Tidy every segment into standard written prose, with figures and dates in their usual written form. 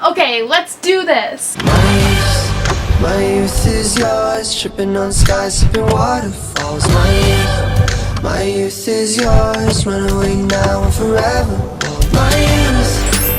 Okay, let's do this! My youth is yours, tripping on skies, sipping waterfalls. My youth is yours, run away now and forever.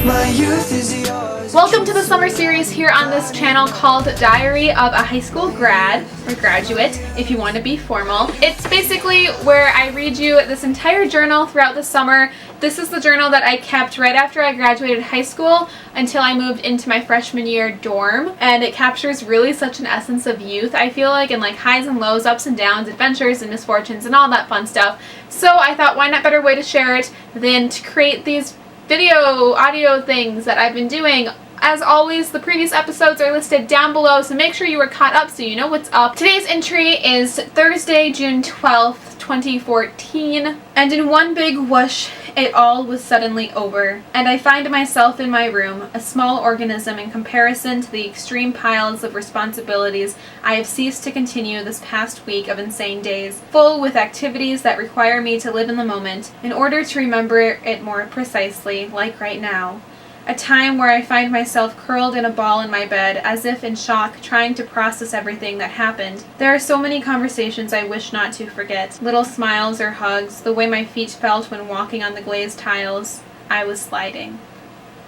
My youth is yours. Welcome to the summer series here on this channel called Diary of a High School Grad, or Graduate, if you want to be formal. It's basically where I read you this entire journal throughout the summer. This is the journal that I kept right after I graduated high school until I moved into my freshman year dorm, and it captures really such an essence of youth, I feel like, and like highs and lows, ups and downs, adventures and misfortunes and all that fun stuff. So I thought, why not better way to share it than to create these audio things that I've been doing. As always, the previous episodes are listed down below, so make sure you are caught up so you know what's up. Today's entry is Thursday, June 12th, 2014, and in one big whoosh, it all was suddenly over, and I find myself in my room, a small organism in comparison to the extreme piles of responsibilities I have ceased to continue this past week of insane days, full with activities that require me to live in the moment in order to remember it more precisely, like right now. A time where I find myself curled in a ball in my bed, as if in shock, trying to process everything that happened. There are so many conversations I wish not to forget. Little smiles or hugs, the way my feet felt when walking on the glazed tiles. I was sliding.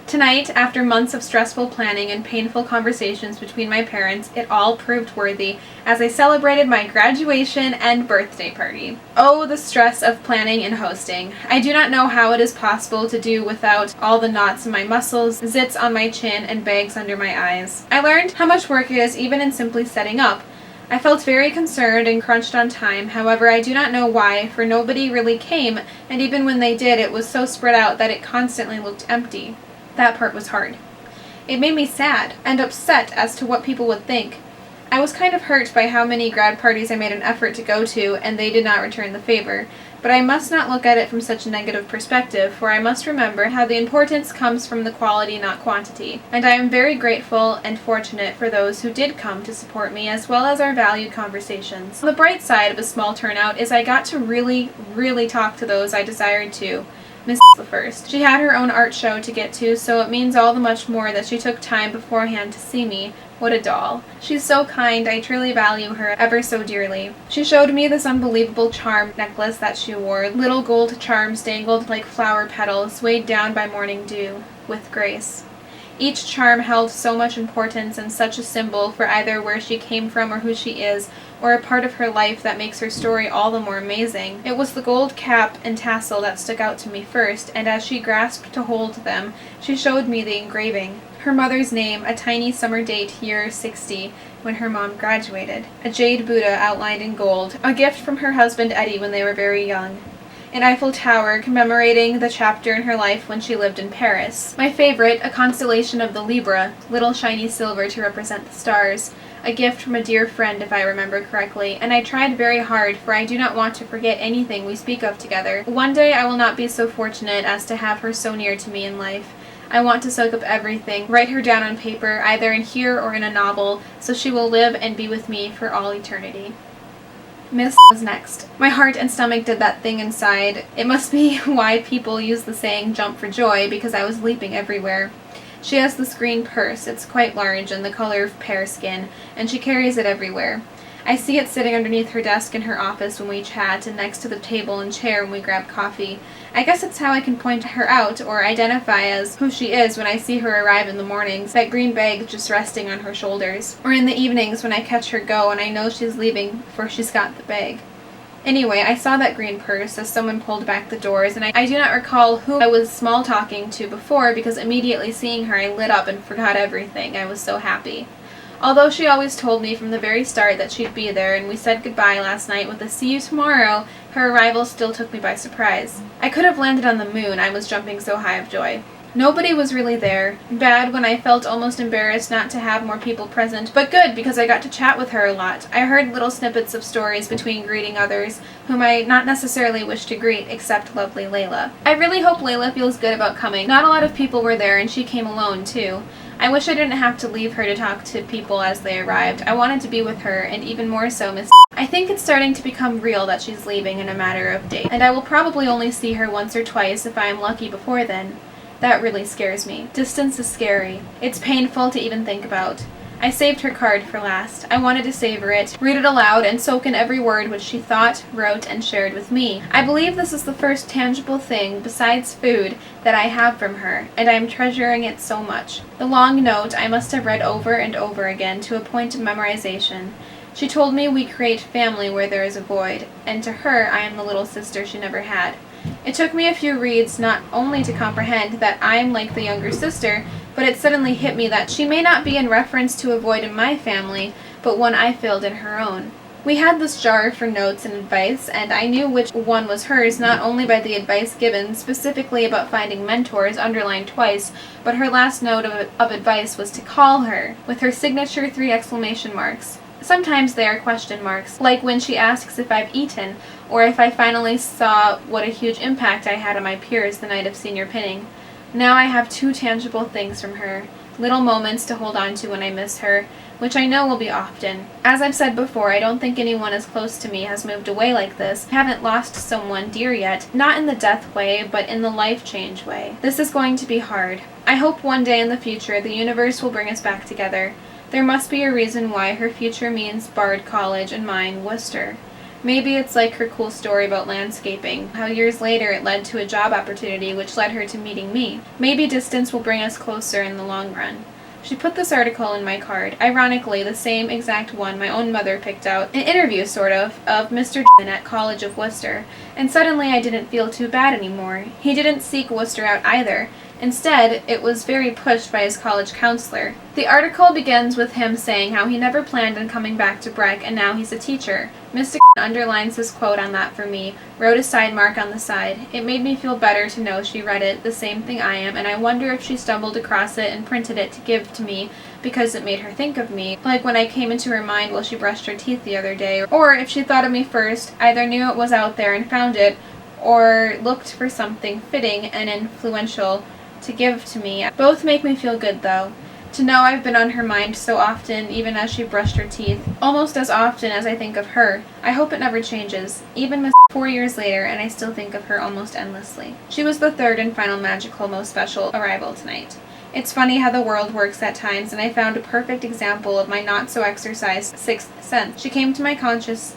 Tonight, after months of stressful planning and painful conversations between my parents, it all proved worthy as I celebrated my graduation and birthday party. Oh, the stress of planning and hosting. I do not know how it is possible to do without all the knots in my muscles, zits on my chin, and bags under my eyes. I learned how much work it is even in simply setting up. I felt very concerned and crunched on time, however I do not know why, for nobody really came, and even when they did, it was so spread out that it constantly looked empty. That part was hard. It made me sad and upset as to what people would think. I was kind of hurt by how many grad parties I made an effort to go to and they did not return the favor, but I must not look at it from such a negative perspective, for I must remember how the importance comes from the quality, not quantity, and I am very grateful and fortunate for those who did come to support me, as well as our valued conversations. On the bright side of a small turnout is I got to really talk to those I desired to. Miss the first. She had her own art show to get to, so it means all the much more that she took time beforehand to see me. What a doll. She's so kind, I truly value her ever so dearly. She showed me this unbelievable charm necklace that she wore, little gold charms dangled like flower petals, weighed down by morning dew, with grace. Each charm held so much importance and such a symbol for either where she came from or who she is, or a part of her life that makes her story all the more amazing. It was the gold cap and tassel that stuck out to me first, and as she grasped to hold them, she showed me the engraving. Her mother's name, a tiny summer date, year 60, when her mom graduated. A jade Buddha outlined in gold, a gift from her husband Eddie when they were very young. An Eiffel Tower commemorating the chapter in her life when she lived in Paris. My favorite, a constellation of the Libra, little shiny silver to represent the stars. A gift from a dear friend, if I remember correctly, and I tried very hard, for I do not want to forget anything we speak of together. One day I will not be so fortunate as to have her so near to me in life. I want to soak up everything, write her down on paper, either in here or in a novel, so she will live and be with me for all eternity. Miss was next. My heart and stomach did that thing inside. It must be why people use the saying jump for joy, because I was leaping everywhere. She has this green purse. It's quite large and the color of pear skin, and she carries it everywhere. I see it sitting underneath her desk in her office when we chat, and next to the table and chair when we grab coffee. I guess it's how I can point her out or identify as who she is when I see her arrive in the mornings, that green bag just resting on her shoulders. Or in the evenings when I catch her go and I know she's leaving, for she's got the bag. Anyway, I saw that green purse as someone pulled back the doors, and I do not recall who I was small-talking to before, because immediately seeing her I lit up and forgot everything. I was so happy. Although she always told me from the very start that she'd be there, and we said goodbye last night with a see you tomorrow, her arrival still took me by surprise. I could have landed on the moon, I was jumping so high of joy. Nobody was really there. Bad when I felt almost embarrassed not to have more people present, but good because I got to chat with her a lot. I heard little snippets of stories between greeting others, whom I not necessarily wish to greet, except lovely Layla. I really hope Layla feels good about coming. Not a lot of people were there, and she came alone, too. I wish I didn't have to leave her to talk to people as they arrived. I wanted to be with her, and even more so Miss. I think it's starting to become real that she's leaving in a matter of days, and I will probably only see her once or twice if I am lucky before then. That really scares me. Distance is scary. It's painful to even think about. I saved her card for last. I wanted to savor it, read it aloud, and soak in every word which she thought, wrote, and shared with me. I believe this is the first tangible thing, besides food, that I have from her, and I am treasuring it so much. The long note I must have read over and over again to a point of memorization. She told me we create family where there is a void, and to her I am the little sister she never had. It took me a few reads not only to comprehend that I am like the younger sister, but it suddenly hit me that she may not be in reference to a void in my family, but one I filled in her own. We had this jar for notes and advice, and I knew which one was hers not only by the advice given, specifically about finding mentors, underlined twice, but her last note of advice was to call her, with her signature 3 exclamation marks. Sometimes they are question marks, like when she asks if I've eaten, or if I finally saw what a huge impact I had on my peers the night of senior pinning. Now I have 2 tangible things from her, little moments to hold on to when I miss her, which I know will be often. As I've said before, I don't think anyone as close to me has moved away like this. I haven't lost someone dear yet, not in the death way, but in the life change way. This is going to be hard. I hope one day in the future the universe will bring us back together. There must be a reason why her future means Bard College and mine Worcester. Maybe it's like her cool story about landscaping, how years later it led to a job opportunity which led her to meeting me. Maybe distance will bring us closer in the long run. She put this article in my card, ironically the same exact one my own mother picked out, an interview sort of Mr. at College of Worcester, and suddenly I didn't feel too bad anymore. He didn't seek Worcester out either. Instead, it was very pushed by his college counselor. The article begins with him saying how he never planned on coming back to Breck and now he's a teacher. Mr. underlines his quote on that for me, wrote a side mark on the side. It made me feel better to know she read it, the same thing I am, and I wonder if she stumbled across it and printed it to give to me because it made her think of me, like when I came into her mind while she brushed her teeth the other day, or if she thought of me first, either knew it was out there and found it, or looked for something fitting and influential to give to me. Both make me feel good though. To know I've been on her mind so often, even as she brushed her teeth, almost as often as I think of her. I hope it never changes, even 4 years later, and I still think of her almost endlessly. She was the 3rd and final magical, most special arrival tonight. It's funny how the world works at times, and I found a perfect example of my not-so-exercised 6th sense. She came to my consciousness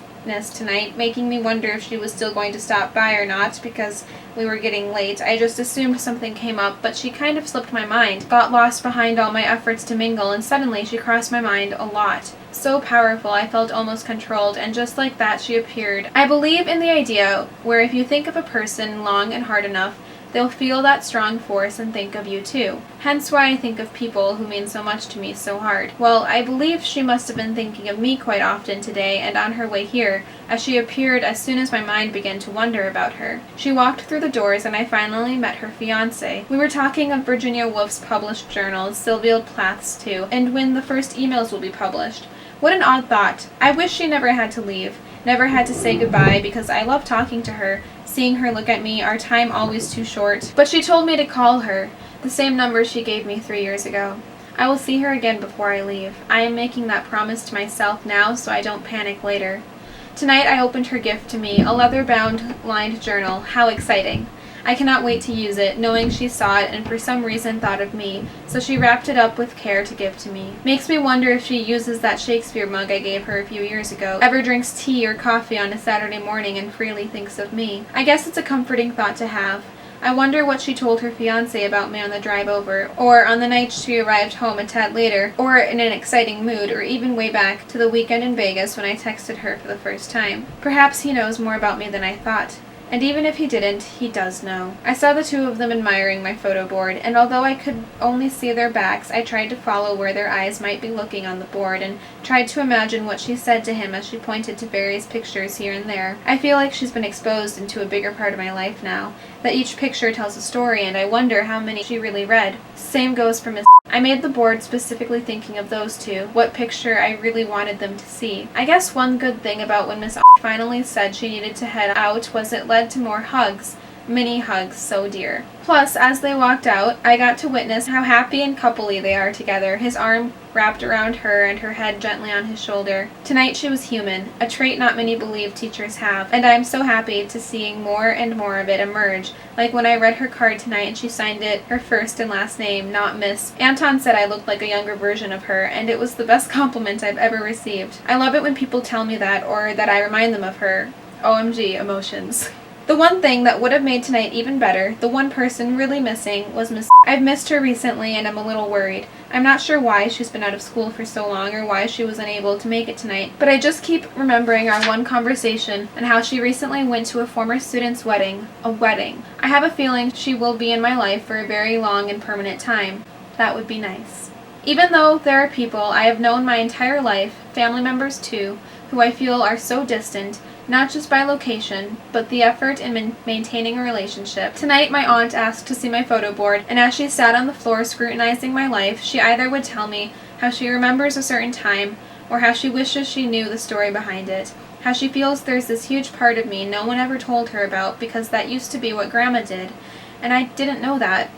tonight, making me wonder if she was still going to stop by or not, because we were getting late. I just assumed something came up, but she kind of slipped my mind, got lost behind all my efforts to mingle, and suddenly she crossed my mind a lot. So powerful, I felt almost controlled, and just like that she appeared. I believe in the idea where if you think of a person long and hard enough, they'll feel that strong force and think of you too. Hence why I think of people who mean so much to me so hard. Well, I believe she must have been thinking of me quite often today and on her way here, as she appeared as soon as my mind began to wonder about her. She walked through the doors and I finally met her fiancé. We were talking of Virginia Woolf's published journals, Sylvia Plath's too, and when the first emails will be published. What an odd thought. I wish she never had to leave, never had to say goodbye, because I love talking to her, seeing her look at me, our time always too short. But she told me to call her, the same number she gave me 3 years ago. I will see her again before I leave. I am making that promise to myself now so I don't panic later. Tonight I opened her gift to me, a leather-bound lined journal. How exciting. I cannot wait to use it, knowing she saw it and for some reason thought of me, so she wrapped it up with care to give to me. Makes me wonder if she uses that Shakespeare mug I gave her a few years ago, ever drinks tea or coffee on a Saturday morning and freely thinks of me. I guess it's a comforting thought to have. I wonder what she told her fiancé about me on the drive over, or on the night she arrived home a tad later, or in an exciting mood, or even way back to the weekend in Vegas when I texted her for the first time. Perhaps he knows more about me than I thought. And even if he didn't, he does know. I saw the 2 of them admiring my photo board, and although I could only see their backs, I tried to follow where their eyes might be looking on the board, and tried to imagine what she said to him as she pointed to various pictures here and there. I feel like she's been exposed into a bigger part of my life now, that each picture tells a story, and I wonder how many she really read. Same goes for Miss. I made the board specifically thinking of those 2, what picture I really wanted them to see. I guess one good thing about when Miss finally said she needed to head out was it led to more hugs, Many hugs, so dear. Plus, as they walked out, I got to witness how happy and coupley they are together, his arm wrapped around her and her head gently on his shoulder. Tonight she was human, a trait not many believe teachers have, and I am so happy to seeing more and more of it emerge, like when I read her card tonight and she signed it her first and last name, not Miss. Anton said I looked like a younger version of her, and it was the best compliment I've ever received. I love it when people tell me that, or that I remind them of her. OMG, emotions. The one thing that would have made tonight even better, the one person really missing, was Miss. I've missed her recently and I'm a little worried. I'm not sure why she's been out of school for so long or why she was unable to make it tonight, but I just keep remembering our one conversation and how she recently went to a former student's wedding. A wedding. I have a feeling she will be in my life for a very long and permanent time. That would be nice. Even though there are people I have known my entire life, family members too, who I feel are so distant, not just by location, but the effort in maintaining a relationship. Tonight my aunt asked to see my photo board, and as she sat on the floor scrutinizing my life, she either would tell me how she remembers a certain time, or how she wishes she knew the story behind it. How she feels there's this huge part of me no one ever told her about because that used to be what Grandma did. And I didn't know that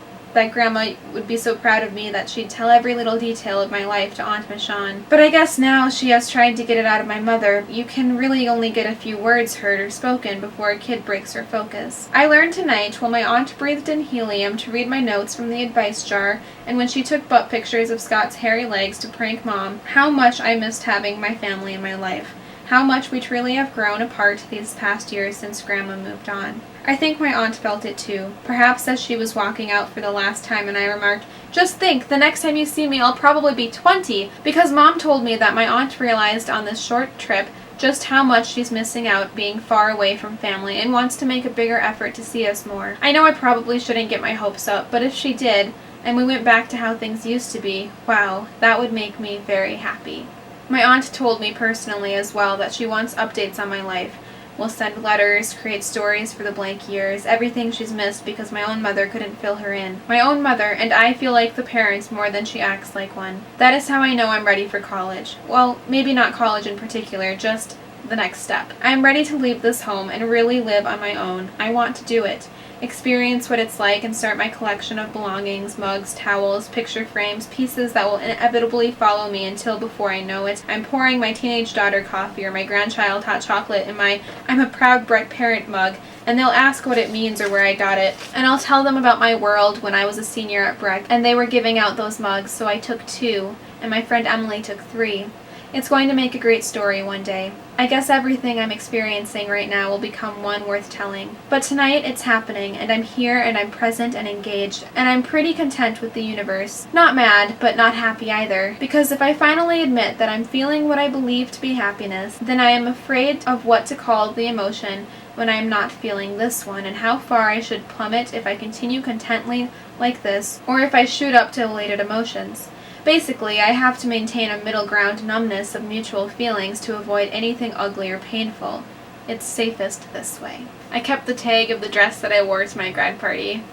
Grandma would be so proud of me that she'd tell every little detail of my life to Aunt Michonne. But I guess now she has tried to get it out of my mother. You can really only get a few words heard or spoken before a kid breaks her focus. I learned tonight while my aunt breathed in helium to read my notes from the advice jar, and when she took butt pictures of Scott's hairy legs to prank Mom, how much I missed having my family in my life. How much we truly have grown apart these past years since Grandma moved on. I think my aunt felt it too, perhaps as she was walking out for the last time and I remarked, "Just think, the next time you see me I'll probably be 20, because Mom told me that my aunt realized on this short trip just how much she's missing out being far away from family and wants to make a bigger effort to see us more. I know I probably shouldn't get my hopes up, but if she did, and we went back to how things used to be, wow, that would make me very happy." My aunt told me personally as well that she wants updates on my life. We'll send letters, create stories for the blank years, everything she's missed because my own mother couldn't fill her in. My own mother, and I feel like the parent more than she acts like one. That is how I know I'm ready for college. Well, maybe not college in particular, just the next step. I am ready to leave this home and really live on my own. I want to do it. Experience what it's like and start my collection of belongings, mugs, towels, picture frames, pieces that will inevitably follow me until before I know it, I'm pouring my teenage daughter coffee or my grandchild hot chocolate in my I'm a proud Brett parent mug, and they'll ask what it means or where I got it. And I'll tell them about my world when I was a senior at Breck, and they were giving out those mugs, so I took 2, and my friend Emily took 3. It's going to make a great story one day. I guess everything I'm experiencing right now will become one worth telling. But tonight it's happening, and I'm here and I'm present and engaged, and I'm pretty content with the universe. Not mad, but not happy either, because if I finally admit that I'm feeling what I believe to be happiness, then I am afraid of what to call the emotion when I am not feeling this one, and how far I should plummet if I continue contently like this, or if I shoot up to elated emotions. Basically, I have to maintain a middle ground numbness of mutual feelings to avoid anything ugly or painful. It's safest this way. I kept the tag of the dress that I wore to my grad party.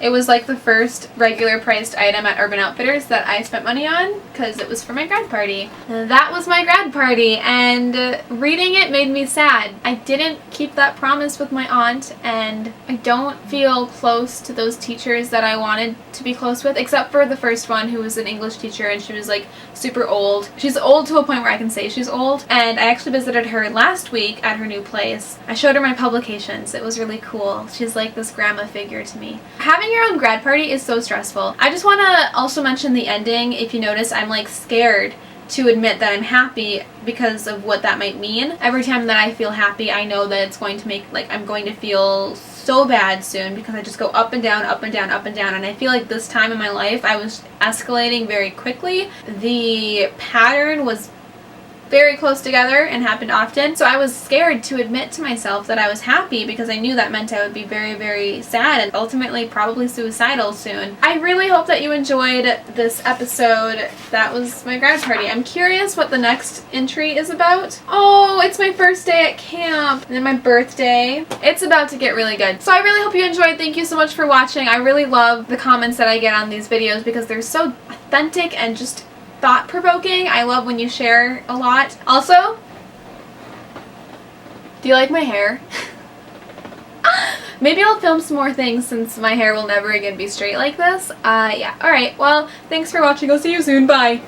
It was like the first regular priced item at Urban Outfitters that I spent money on because it was for my grad party. That was my grad party, and reading it made me sad. I didn't keep that promise with my aunt, and I don't feel close to those teachers that I wanted to be close with, except for the first one, who was an English teacher, and she was like super old. She's old to a point where I can say she's old, and I actually visited her last week at her new place. I showed her my publications. It was really cool. She's like this grandma figure to me. Having your own grad party is so stressful. I just want to also mention the ending. If you notice, I'm like scared to admit that I'm happy because of what that might mean. Every time that I feel happy, I know that it's going to make, like, I'm going to feel so bad soon because I just go up and down, up and down, up and down, and I feel like this time in my life I was escalating very quickly. The pattern was very close together and happened often, so I was scared to admit to myself that I was happy because I knew that meant I would be very, very sad and ultimately probably suicidal soon. I really hope that you enjoyed this episode. That was my grad party. I'm curious what the next entry is about. Oh, it's my first day at camp and then my birthday. It's about to get really good. So I really hope you enjoyed. Thank you so much for watching. I really love the comments that I get on these videos because they're so authentic and just thought-provoking. I love when you share a lot. Also, do you like my hair? Maybe I'll film some more things since my hair will never again be straight like this. Yeah, alright, well, thanks for watching. I'll see you soon. Bye!